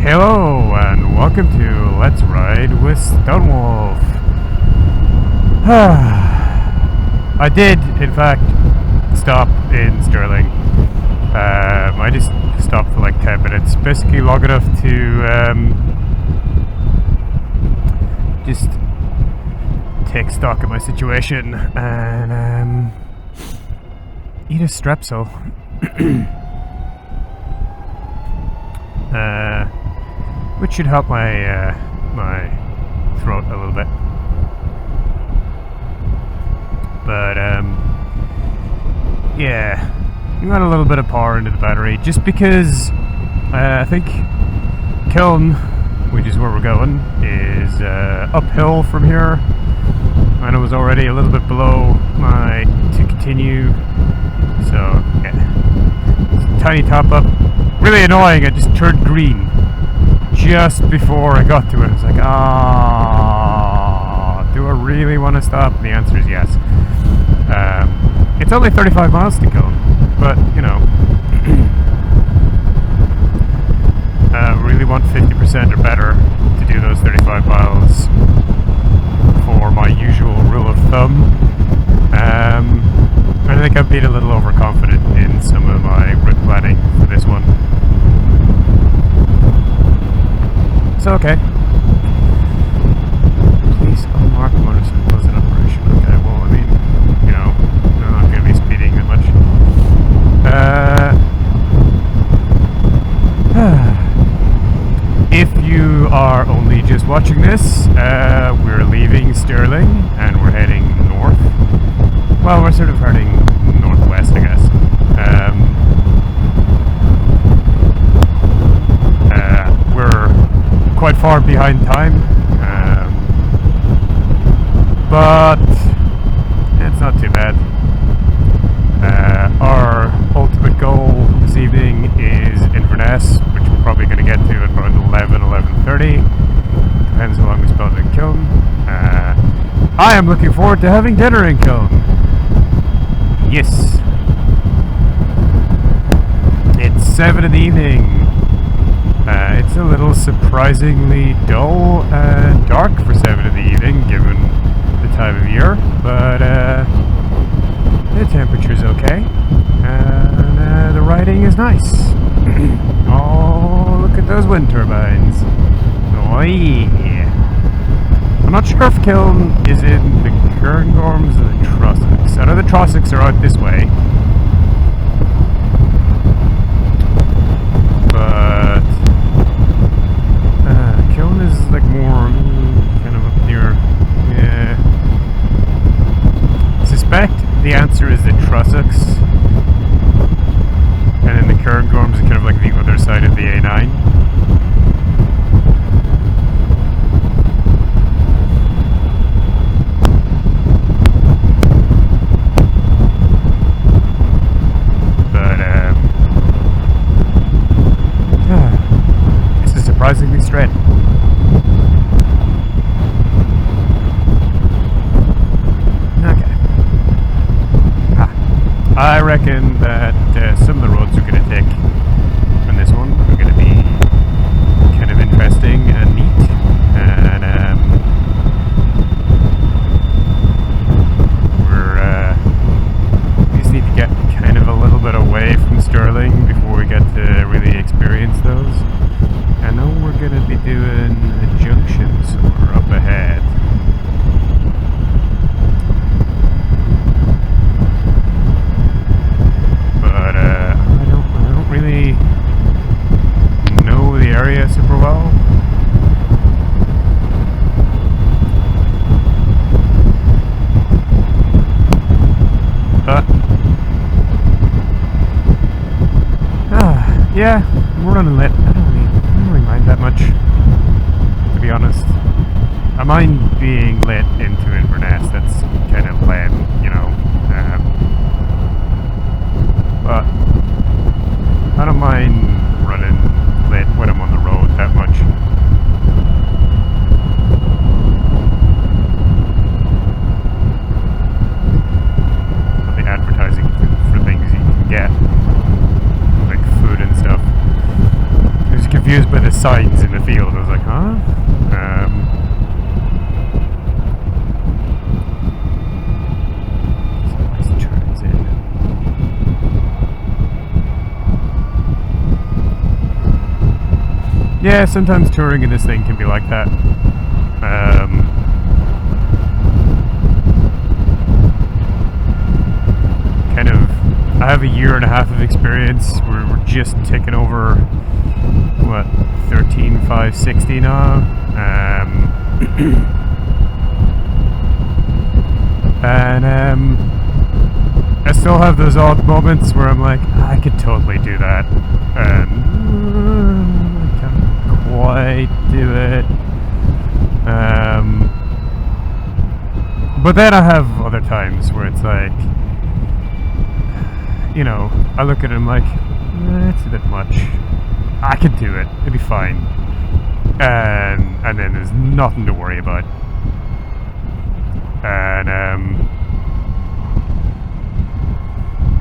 Hello and welcome to Let's Ride with Stonewolf. I did, in fact, stop in Stirling. I just stopped for like 10 minutes, basically long enough to just take stock of my situation and eat a strepsil. Which should help my my throat a little bit. But yeah, we got a little bit of power into the battery just because I think Killin, which is where we're going, is uphill from here, and it was already a little bit below my to continue. So yeah, tiny top up. Really annoying. I just turned green just before I got to it. I was like, do I really want to stop? And the answer is yes. It's only 35 miles to go, but you know, really want 50% or better to do those 35 miles for my usual rule of thumb. I think I've been a little overconfident in some of my route planning for this one. So okay. Please unlock motorcycles in operation. Okay, well, I mean, you know, I'm not going to be speeding that much. If you are only just watching this, we're leaving Stirling and we're heading north. Well, we're sort of heading northwest, I guess. We're quite far behind time, but it's not too bad. Our ultimate goal this evening is Inverness, which we're probably going to get to at around 11:30. Depends how long we spend in Killin. I am looking forward to having dinner in Killin. Yes. It's 7 in the evening. It's a little surprisingly dull and dark for 7 in the evening, given the time of year, but the temperature's okay, and the riding is nice. Oh, look at those wind turbines. Oh yeah. I'm not sure if Killin is in the Cairngorms or the Trossachs. I know the Trossachs are out this way, but Killin is like more kind of up near. Yeah. I suspect the answer is the Trossachs, and then the Cairngorms are kind of like the other side of the A9. Surprisingly straight. Okay. I reckon that some of the roads we're going to take on this one are going to be kind of interesting and neat, and we just need to get kind of a little bit away from Stirling before we get to really experience those. I know we're going to be doing a junction somewhere up ahead. But I don't really know the area super well. But yeah, we're running late. I don't really mind that much, to be honest. I mind being lit into Inverness. That's kind of lame, you know. But I don't mind running lit when I'm on the road that much. The advertising for things you can get, like food and stuff. I was confused by the the signs in the field. I was like, huh? Nice turns in. Yeah, sometimes touring in this thing can be like that. Kind of, I have a year and a half of experience. We're just ticking over, what, 13,560 now. And I still have those odd moments where I'm like, I could totally do that. And I can't quite do it. But then I have other times where it's like, you know, I look at it and I'm like, it's a bit much. I could do it. It'd be fine. And then there's nothing to worry about. And,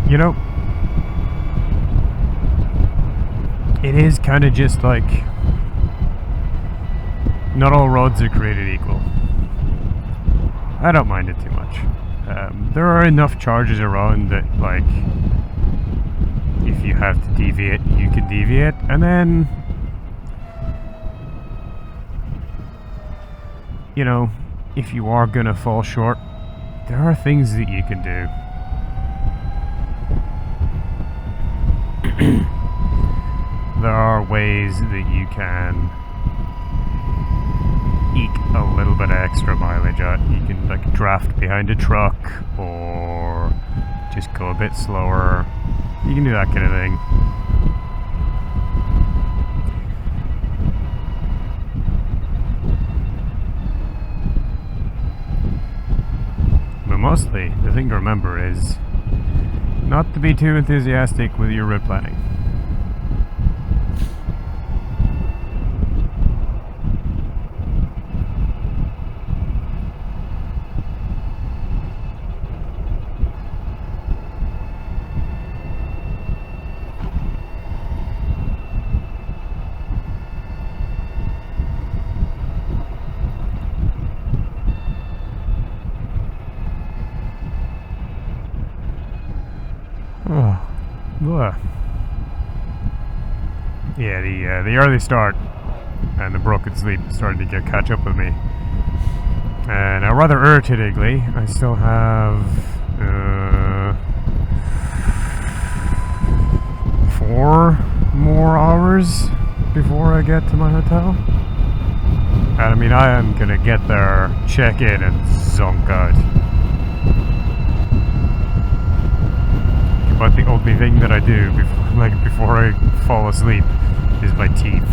you know, it is kind of just like, not all roads are created equal. I don't mind it too much. There are enough charges around that, like, if you have to deviate, you can deviate, and then, you know, if you are gonna fall short, there are things that you can do. There are ways that you can eke a little bit of extra mileage out. You can, like, draft behind a truck, or just go a bit slower. You can do that kind of thing. But mostly, the thing to remember is not to be too enthusiastic with your route planning. Yeah, the early start and the broken sleep started to catch up with me. And now, rather irritatingly, I still have 4 more hours before I get to my hotel. And I mean, I am gonna get there, check in, and zonk out. But the only thing that I do before I fall asleep is my teeth.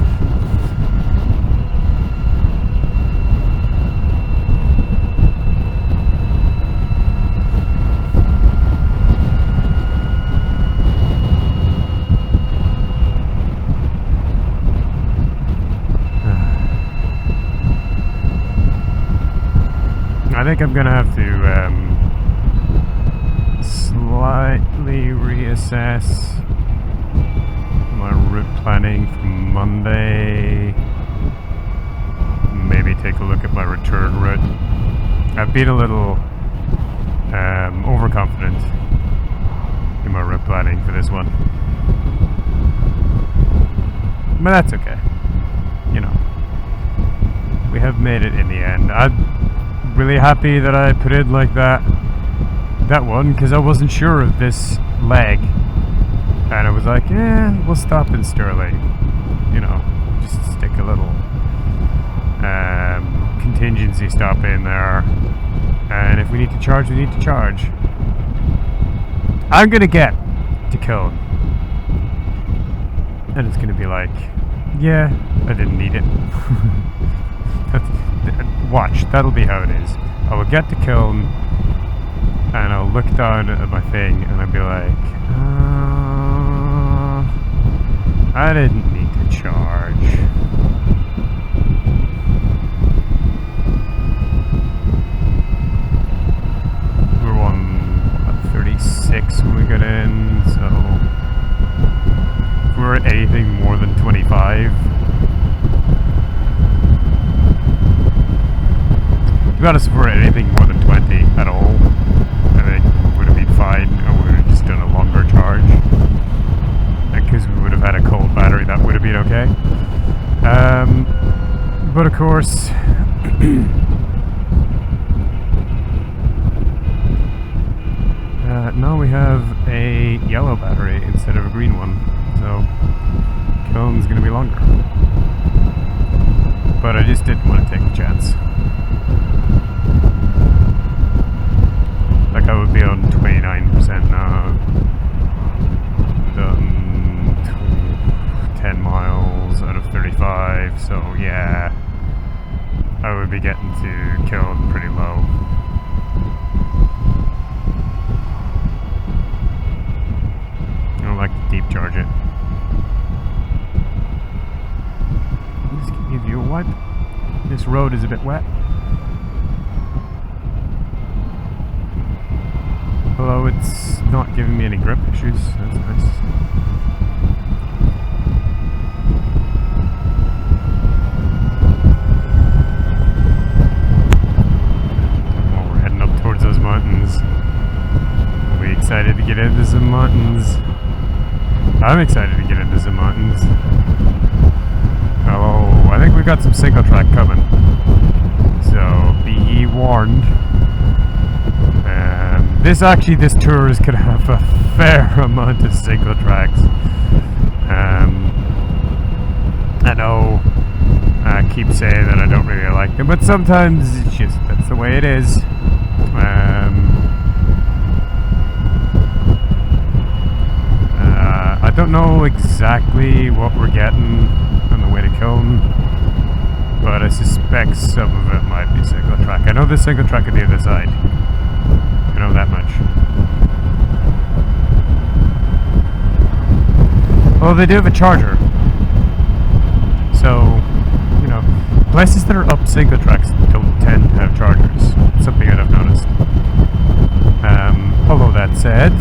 I think I'm gonna have to slightly reassess my route planning for Monday. Maybe take a look at my return route. I've been a little overconfident in my route planning for this one, but that's okay. You know, we have made it in the end. I'm really happy that I put in like that one, because I wasn't sure of this leg, and I was like, yeah, we'll stop in Stirling, you know, just stick a little contingency stop in there, and if we need to charge, we need to charge. I'm gonna get to Killin, and it's gonna be like, yeah, I didn't need it. Watch, that'll be how it is. I will get to Killin, and I'll look down at my thing, and I'll be like, I didn't need to charge. We were on 36 when we got in, so if we were at anything more than 25, be honest, for anything more than 20 at all, I think would have been fine, or we would have just done a longer charge. Because we would have had a cold battery, that would have been okay. But of course, now we have a yellow battery instead of a green one, so Killin's going to be longer. But I just didn't want to take a chance. Like, I would be on 29% now. Done 10 miles out of 35, so yeah, I would be getting to Killin pretty low. I don't like to deep charge it. Just give you a wipe. This road is a bit wet. Although it's not giving me any grip issues, that's nice. Well, we're heading up towards those mountains. Are we excited to get into some mountains? I'm excited to get into some mountains. Oh, I think we've got some single track coming. So, be ye warned. This tour is going to have a fair amount of single tracks. I know I keep saying that I don't really like them, but sometimes it's just, that's the way it is. I don't know exactly what we're getting on the way to Killin, but I suspect some of it might be single track. I know there's single track on the other side. I know that much. Well, they do have a charger. So, you know, places that are up single tracks don't tend to have chargers. It's something that I've noticed. Although that said,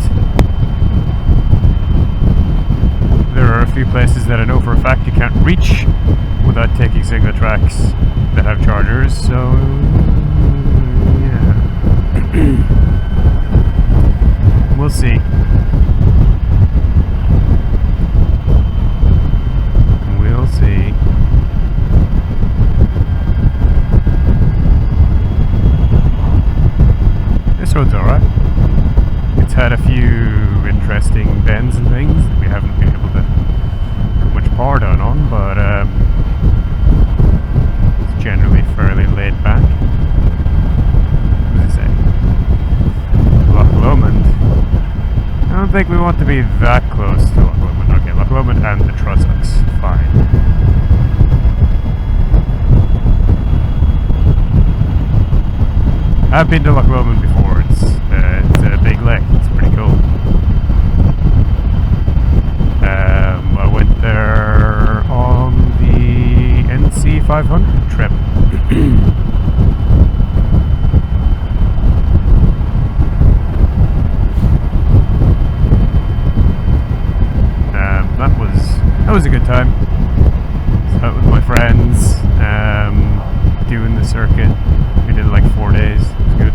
there are a few places that I know for a fact you can't reach without taking single tracks that have chargers, so yeah. We'll see. We'll see. This road's alright. It's had a few interesting bends and things that we haven't been able to put much power down on, but it's generally fairly laid back. What does it say? Loch Lomond. I don't think we want to be that close to Loch Lomond. Okay, Loch Lomond and the Trossachs. Fine. I've been to Loch Lomond before. It's a big lake. It's pretty cool. I went there on the NC 500 trip. That was a good time. Out with my friends, doing the circuit. We did like 4 days. It was good.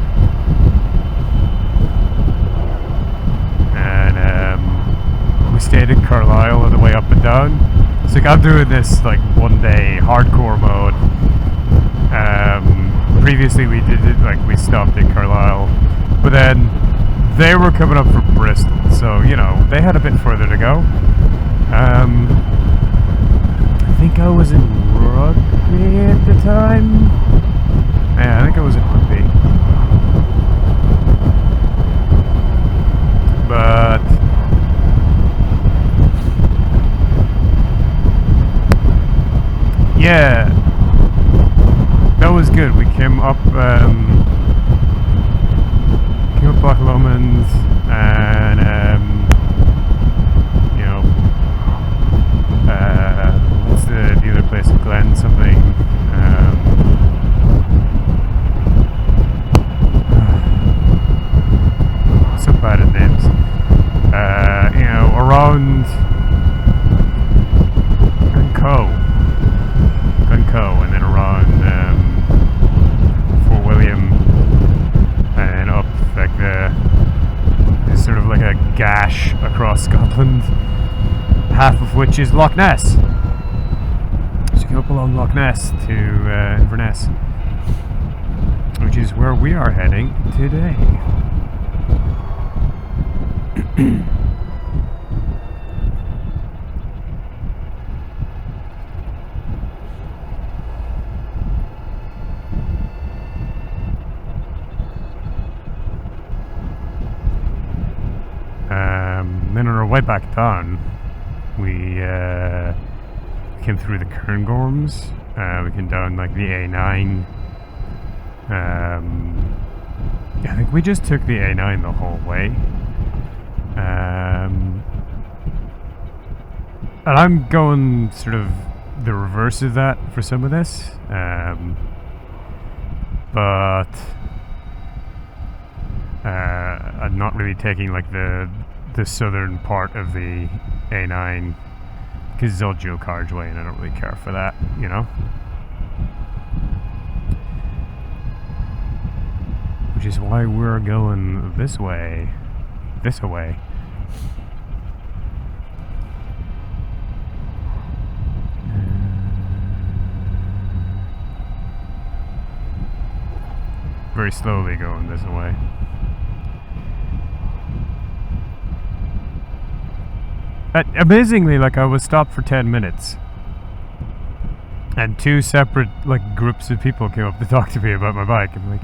And we stayed in Carlisle on the way up and down. So like, I'm doing this like 1 day hardcore mode. Previously we did it like we stopped in Carlisle, but then they were coming up from Bristol, so you know they had a bit further to go. I think I was in Rugby at the time. Yeah, I think I was in Rugby. But yeah, that was good. We came up Loch Lomond and you know, what's the other place? Glen something. So bad at names. You know, around Gunco, and then around Fort William. half of which is Loch Ness. So you go up along Loch Ness to Inverness, which is where we are heading today. Then on our way back down, we came through the Cairngorms. We came down like the A9. I think we just took the A9 the whole way. And I'm going sort of the reverse of that for some of this. But I'm not really taking like the southern part of the A9 because it's all dual carriageway and I don't really care for that, you know. Which is why we're going this way. Very slowly going this way. Amazingly, like, I was stopped for 10 minutes. And two separate, like, groups of people came up to talk to me about my bike. I'm like...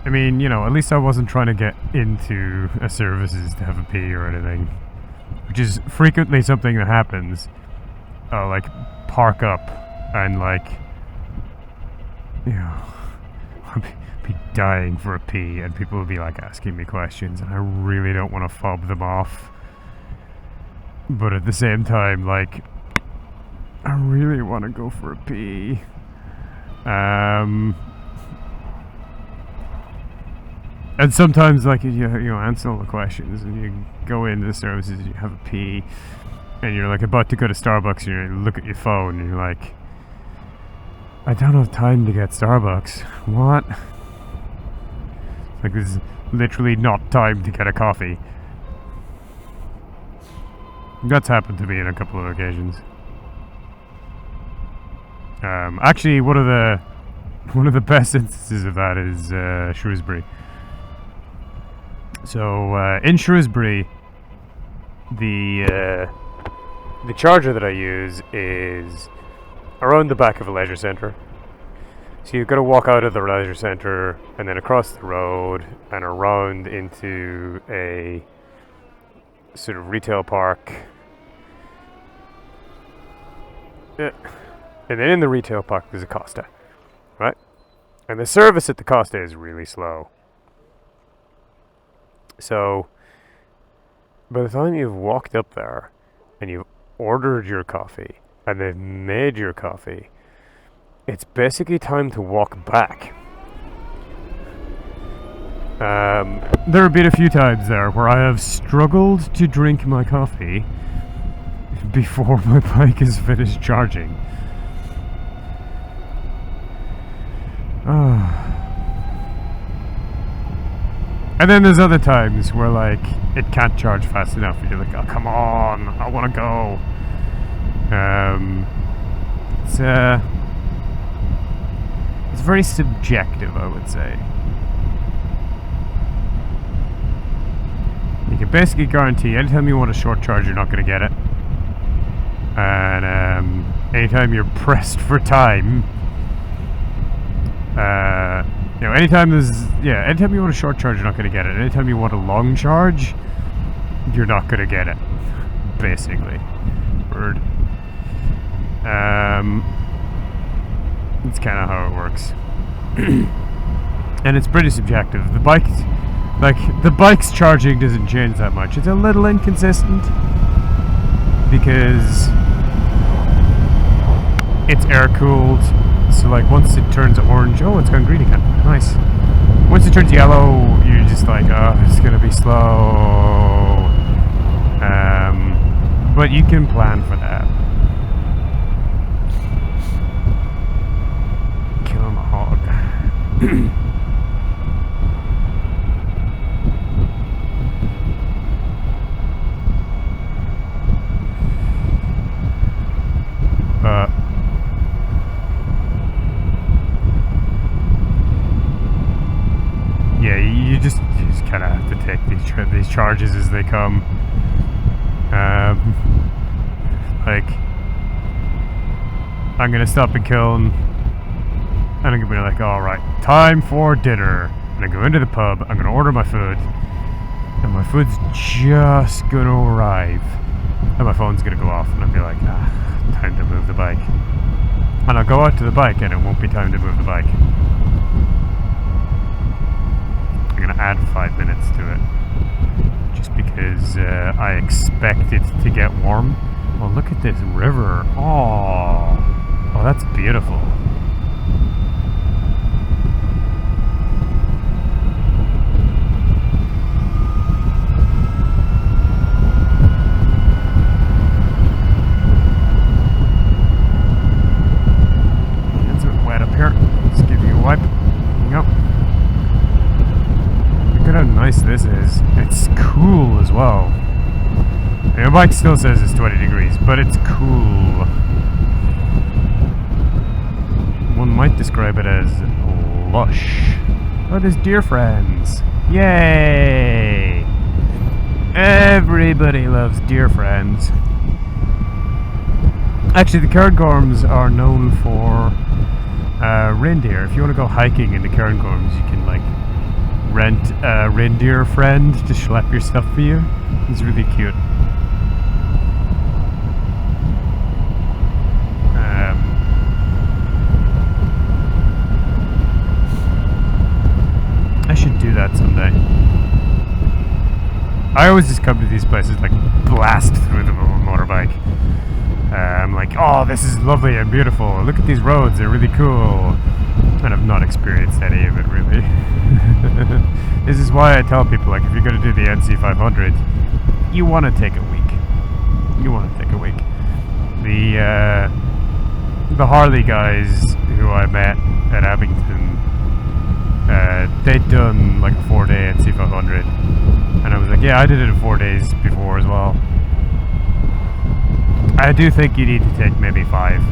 I mean, you know, at least I wasn't trying to get into a services to have a pee or anything. Which is frequently something that happens. I'll, like, park up and, like... You know... I'll be dying for a pee and people will be, like, asking me questions and I really don't want to fob them off. But at the same time, like... I really want to go for a pee. And sometimes, like, you answer all the questions and you go into the services and you have a pee and you're, like, about to go to Starbucks and you look at your phone and you're like, I don't have time to get Starbucks. What? Like, there's literally not time to get a coffee. That's happened to me on a couple of occasions. Actually, one of the best instances of that is Shrewsbury. So in Shrewsbury, the charger that I use is around the back of a leisure centre. So you've got to walk out of the leisure centre and then across the road and around into a sort of retail park. And then in the retail park there's a Costa, right? And the service at the Costa is really slow. So by the time you've walked up there and you've ordered your coffee and they've made your coffee, it's basically time to walk back. There have been a few times there where I have struggled to drink my coffee before my bike is finished charging. And then there's other times where, like, it can't charge fast enough and you're like, oh, come on, I want to go. It's very subjective, I would say. You can basically guarantee anytime you want a short charge, you're not going to get it. And anytime you're pressed for time, you know, anytime you want a short charge, you're not going to get it. Anytime you want a long charge, you're not going to get it. Basically. Bird. It's kind of how it works. And it's pretty subjective. The bike's charging doesn't change that much. It's a little inconsistent because it's air cooled. So, like, once it turns orange, oh, it's gone green again. Nice. Once it turns yellow, you're just like, oh, it's gonna be slow. But you can plan for that. Killing the hog. charges as they come. Like, I'm gonna stop in Killin, and I'm gonna be like, alright, time for dinner. And I go into the pub, I'm gonna order my food, and my food's just gonna arrive, and my phone's gonna go off, and I'll be like, time to move the bike. And I'll go out to the bike, and it won't be time to move the bike. I'm gonna add 5 minutes to it, just because I expect it to get warm. Oh, look at this river. Oh, that's beautiful. It's a bit wet up here. Let's give you a wipe. There you go. Look at how nice this is. It's cool as well. My bike still says it's 20 degrees, but it's cool. One might describe it as lush. Oh, there's deer friends. Yay! Everybody loves deer friends. Actually, the Cairngorms are known for reindeer. If you want to go hiking in the Cairngorms, you can like rent a reindeer friend to schlep your stuff for you. He's really cute. I should do that someday. I always just come to these places like blast through them on a motorbike. I'm like, oh, this is lovely and beautiful. Look at these roads, they're really cool. And I've not experienced any of it really. This is why I tell people, like, if you're going to do the NC 500, you want to take a week. You want to take a week. The Harley guys who I met at Abington, they'd done like a 4-day NC 500, and I was like, yeah, I did it in 4 days before as well. I do think you need to take maybe 5.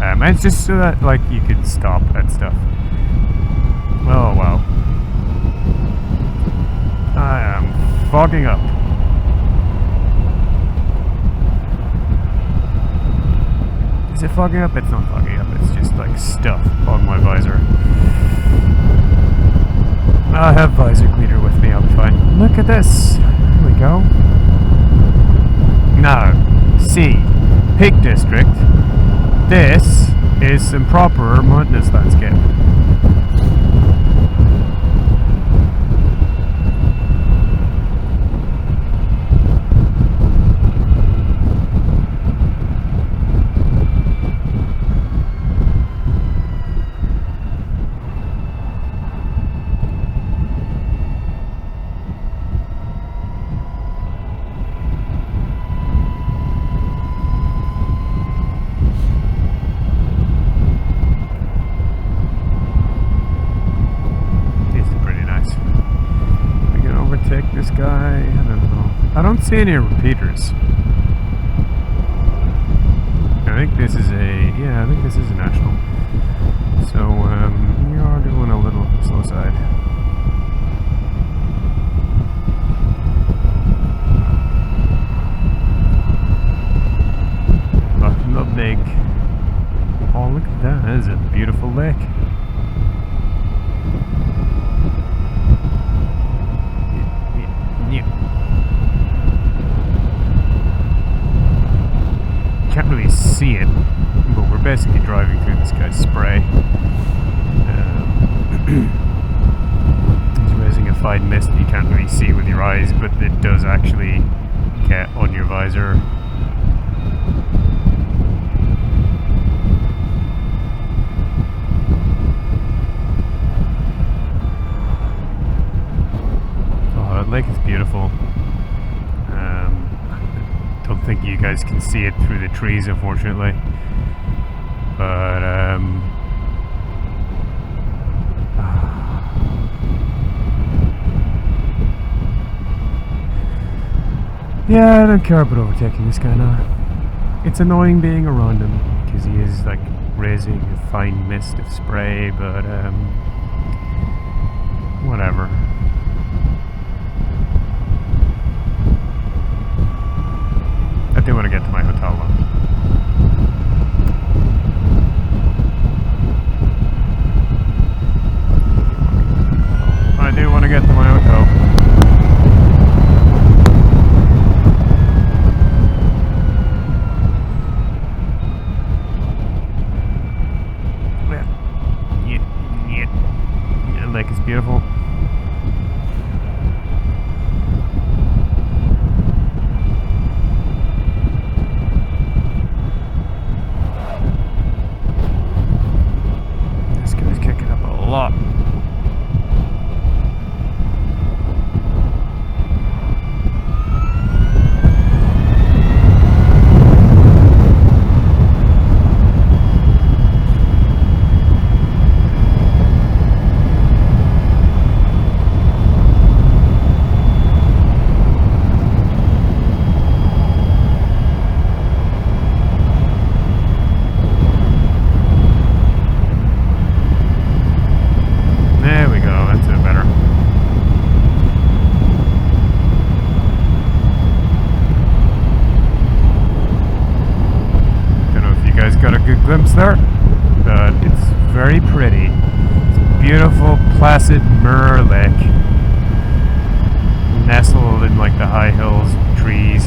And it's just so that like you can stop at stuff. Oh wow. I am fogging up. Is it fogging up? It's not fogging up, it's just like stuff on my visor. I have visor cleaner with me, I'll be fine. Look at this. Here we go. Now, see, Peak District. This is some proper mountainous landscape. This guy, I don't know. I don't see any repeaters. I think this is a national. So we are doing a little slow side. But not big. Oh, look at that! That is a beautiful lake. Can't really see it, but we're basically driving through this guy's spray. He's raising a fine mist that you can't really see with your eyes, but it does actually get on your visor. Oh, that lake is beautiful. I don't think you guys can see it through the trees, unfortunately, but yeah, I don't care about overtaking this guy now. It's annoying being around him because he is like raising a fine mist of spray, but whatever. I do want to get to my hotel though. I do want to get to my hotel. The lake is beautiful. This guy's kicking up a lot. Glimpse there, but it's very pretty. It's a beautiful, placid mirror lake, nestled in like the high hills, trees.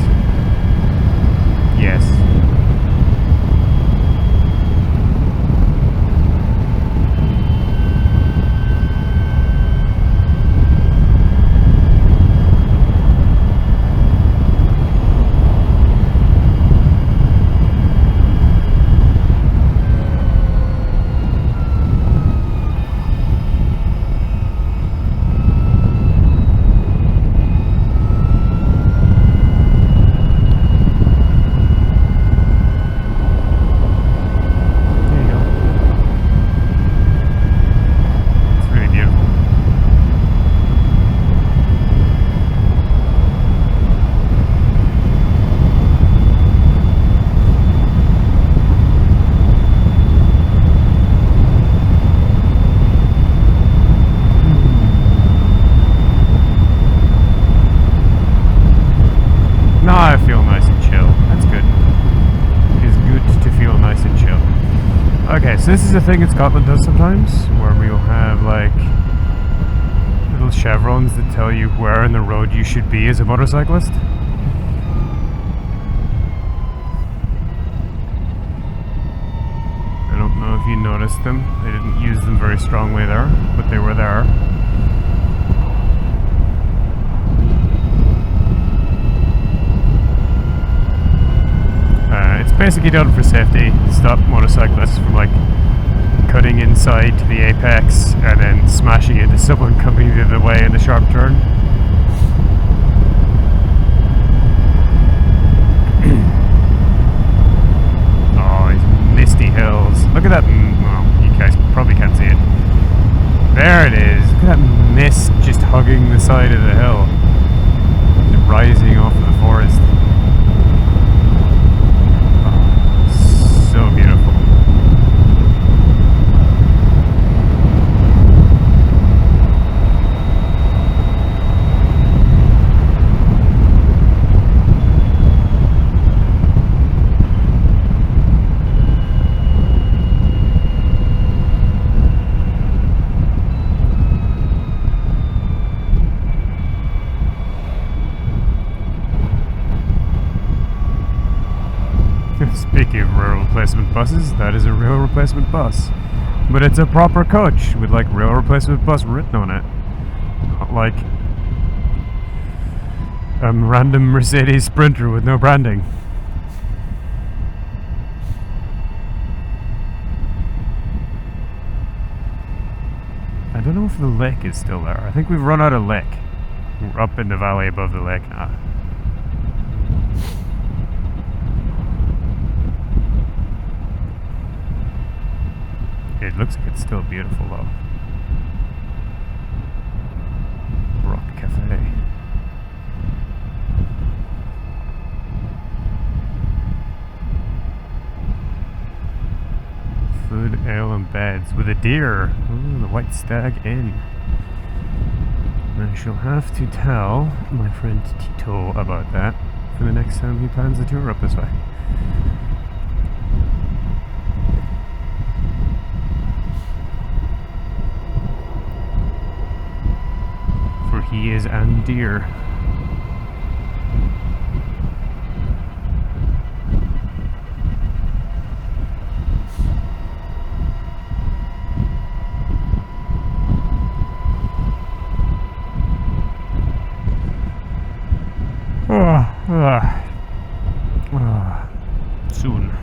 Yes. I feel nice and chill. That's good. It is good to feel nice and chill. Okay, so this is a thing that Scotland does sometimes, where we will have like little chevrons that tell you where in the road you should be as a motorcyclist. I don't know if you noticed them. They didn't use them very strongly there, but they were there. It's basically done for safety, stop motorcyclists from like cutting inside to the apex and then smashing into someone coming the other way in the sharp turn. Oh, these misty hills. Look at that. Well, you guys probably can't see it. There it is. Look at that mist just hugging the side of the hill. Just rising off of the forest. So beautiful. Speaking of rail replacement buses, that is a rail replacement bus. But it's a proper coach with like rail replacement bus written on it. Not like a random Mercedes Sprinter with no branding. I don't know if the lake is still there. I think we've run out of lake. We're up in the valley above the lake now. It looks like it's still beautiful though. Rock Cafe. Food, ale and beds with a deer. Ooh, the White Stag Inn. I shall have to tell my friend Tito about that. for the next time he plans a tour up this way. For he is an deer. Soon.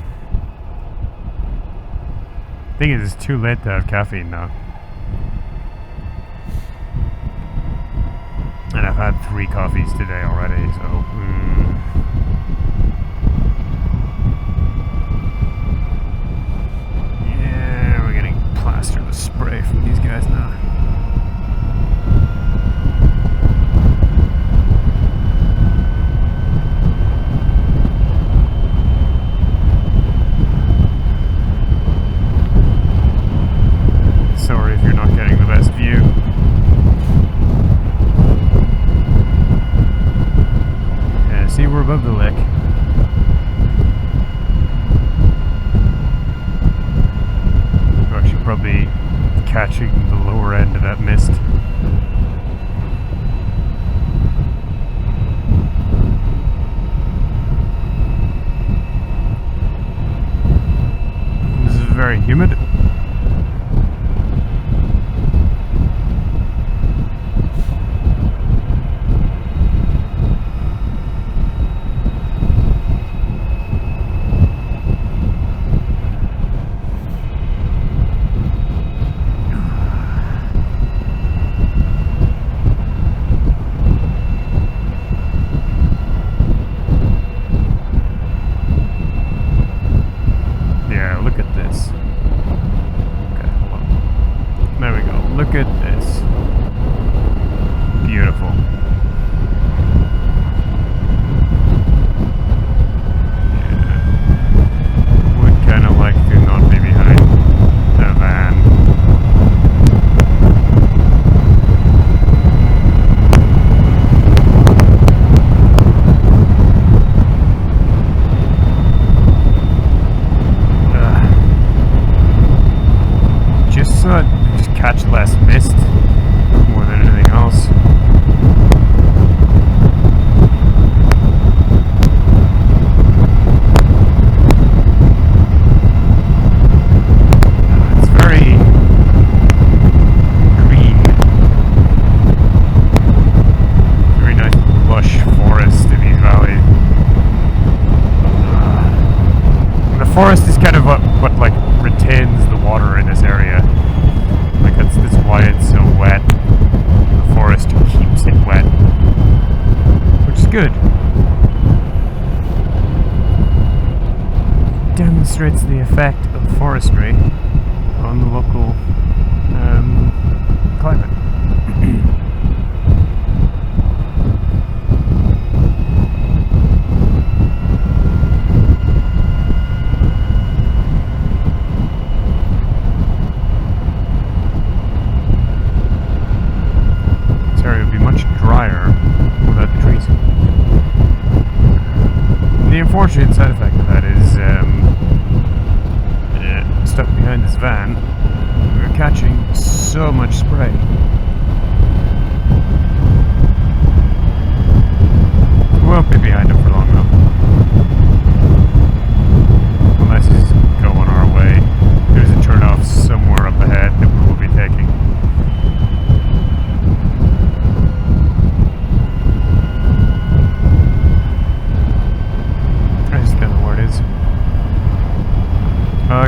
Thing is, it's too late to have caffeine now. And I've had 3 coffees today already, so... Yeah, we're getting plastered with spray from these guys now. Sorry if you're not getting the best view. Yeah, see, we're above the lake. We're actually probably catching the lower end of that mist. This is very humid. Look at this. Beautiful. Yeah. Would kind of like to not be behind the van. Just so catch less mist more than anything else. It's very green. Very nice lush forest in these valleys. The forest is kind of what like retains the water in this area. That's why it's so wet. The forest keeps it wet, which is good. Demonstrates the effect of forestry on the local climate. The unfortunate side effect of that is stuck behind this van, we're catching so much spray. We won't be behind him for long though. Unless he's going our way. There's a turn-off somewhere up ahead that we will be taking.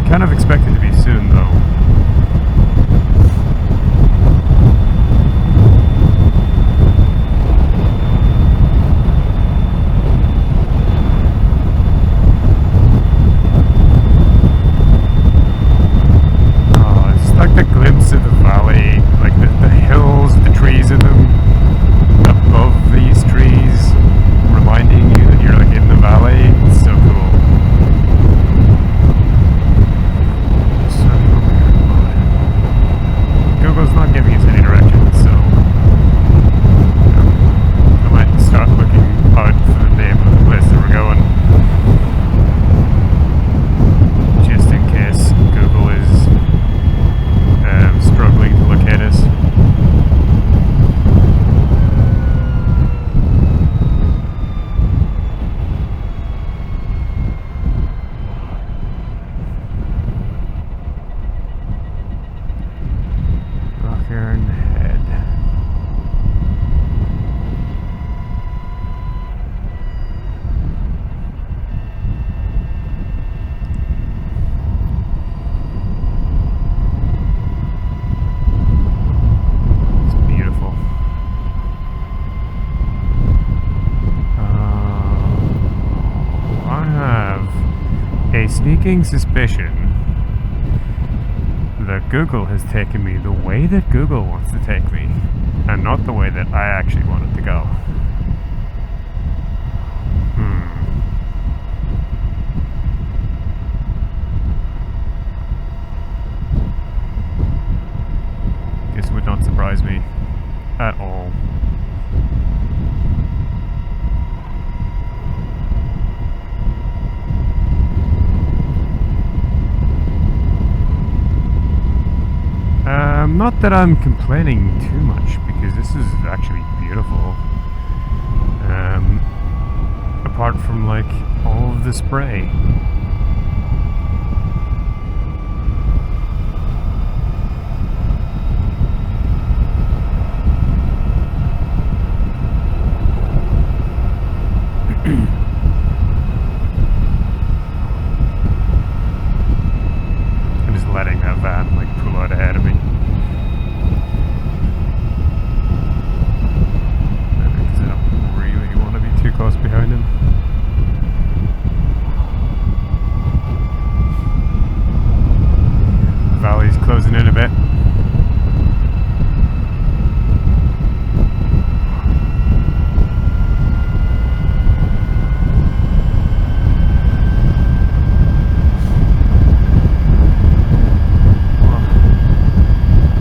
Kind of expected to be soon, though. Oh, it's like the glimpse of the valley, like the hills, the trees in them, above these trees, reminding you that you're like in the valley. It's so cool. a sneaking suspicion that Google has taken me the way that Google wants to take me, and not the way that I actually wanted to go. This would not surprise me at all. Not that I'm complaining too much, because this is actually beautiful. Apart from, like, all of the spray. I'm just letting that van, like, pull out ahead of me. Close behind him. Valley's closing in a bit.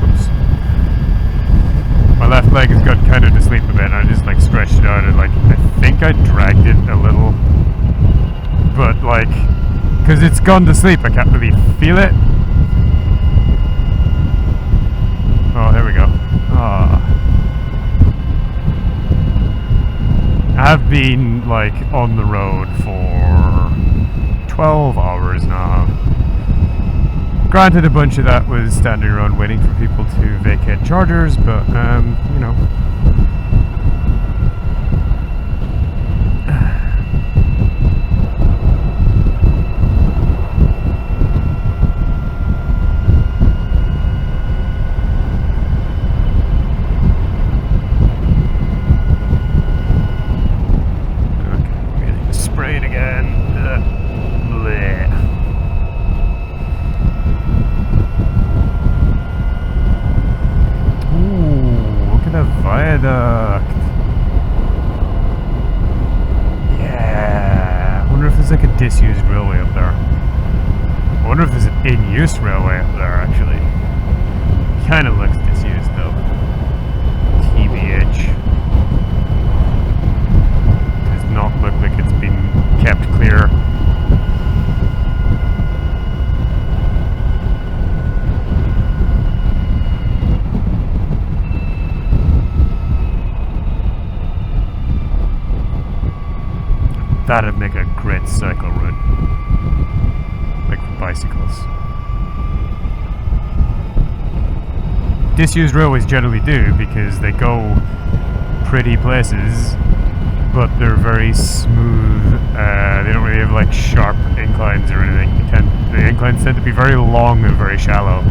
Oops. My left leg has got kind of to sleep a bit, and I just like stretched it out and like I think I dragged it a little, but like, because it's gone to sleep, I can't really feel it. Oh, there we go. I have been like on the road for 12 hours now. Granted, a bunch of that was standing around waiting for people to vacate chargers, but you know. Viaduct. Yeah. I wonder if there's like a disused railway up there. I wonder if there's an in-use railway up there actually. Kind of looks disused though. TBH. Does not look like it's been kept clear. That'd make a great cycle route, like for bicycles. Disused railways generally do because they go pretty places, but they're very smooth. They don't really have like sharp inclines or anything. The inclines tend to be very long and very shallow.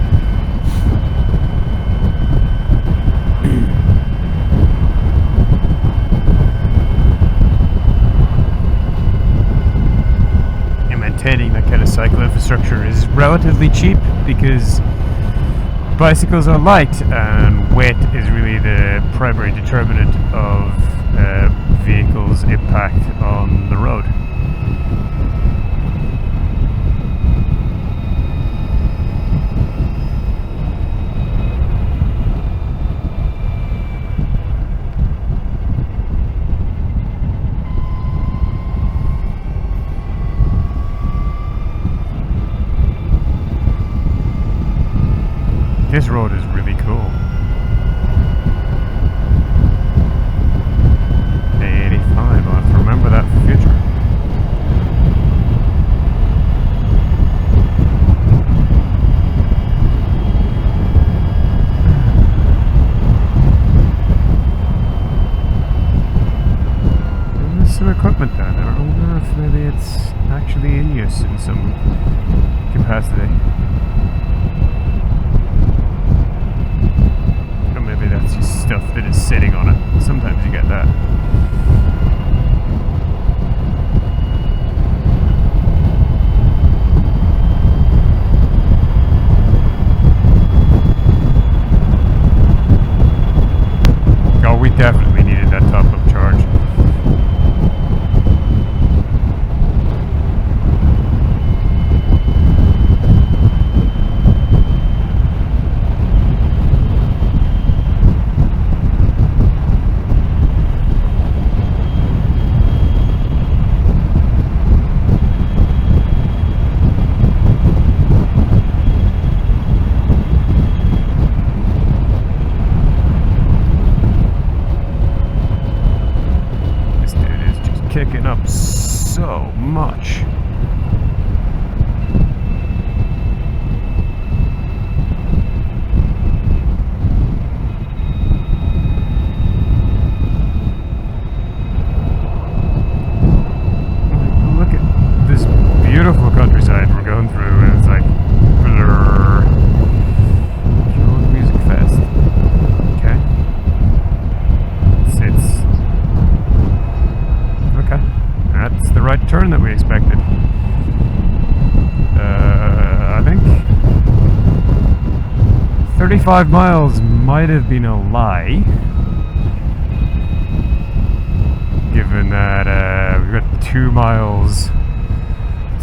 Maintaining that kind of cycle infrastructure is relatively cheap because bicycles are light and weight is really the primary determinant of vehicles' impact on the road. This road is really cool. A85, I'll have to remember that for future. There's some equipment down there. I wonder if maybe it's actually in use in some capacity. That's just stuff that is sitting on it. Sometimes you get that. we're going through, and it's like, blur. Killin Music Fest. Okay. It's okay. That's the right turn that we expected. I think 35 miles might have been a lie, given that we've got 2 miles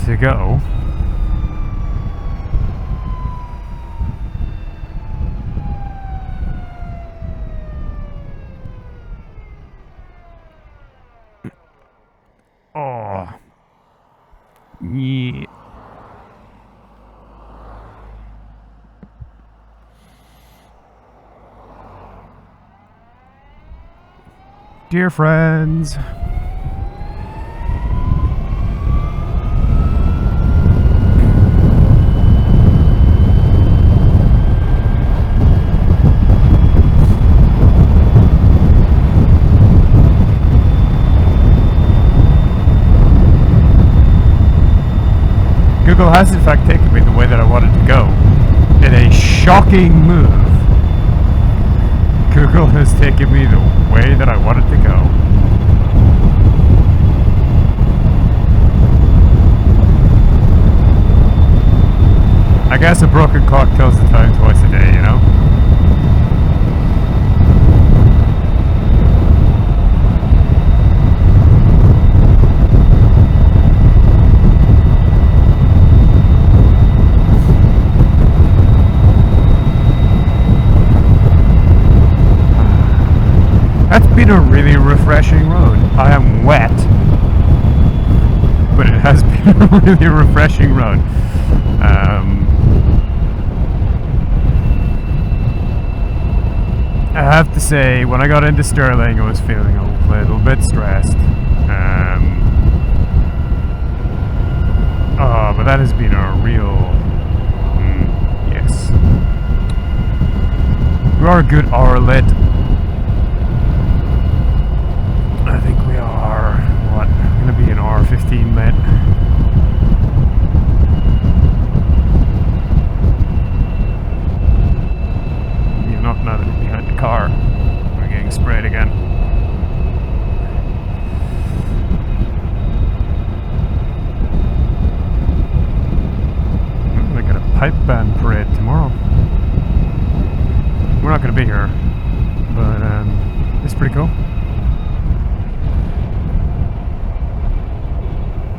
to go. Oh, yeah. Dear friends, Google has in fact taken me the way that I wanted to go. In a shocking move, Google has taken me the way that I wanted to go. I guess a broken clock tells the time twice a day, you know? That's been a really refreshing road. I am wet, but it has been a really refreshing road. I have to say, when I got into Stirling, I was feeling a little bit stressed. But that has been a real... yes. We are a good hour late. I think we are, what, going to be an hour 15 late. You're not now that we're behind the car. We're getting sprayed again. They got a pipe band parade tomorrow. We're not going to be here, but it's pretty cool.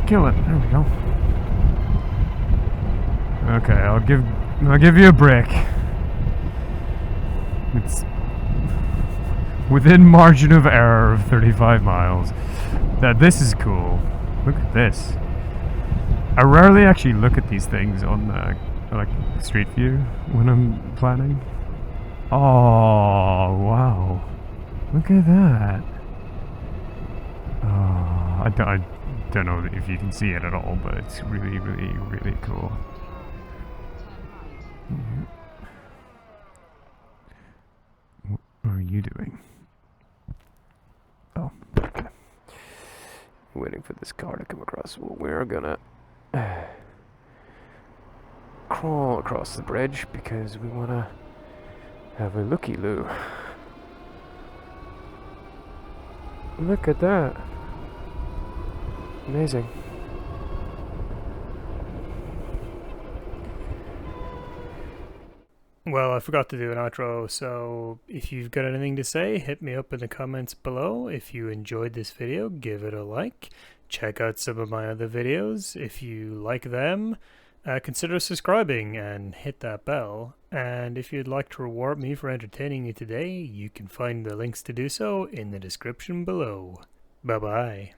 Killin. There we go. Okay, I'll give you a break. It's within margin of error of 35 miles. This is cool. Look at this. I rarely actually look at these things on like Street View when I'm planning. Oh wow! Look at that. Oh, I don't know if you can see it at all, but it's really, really, really cool. What are you doing? Oh, okay. Waiting for this car to come across. Well, we're gonna crawl across the bridge because we wanna have a looky-loo. Look at that. Amazing. Well, I forgot to do an outro, so if you've got anything to say, hit me up in the comments below. If you enjoyed this video, give it a like. Check out some of my other videos. If you like them, consider subscribing and hit that bell. And if you'd like to reward me for entertaining you today, you can find the links to do so in the description below. Bye-bye.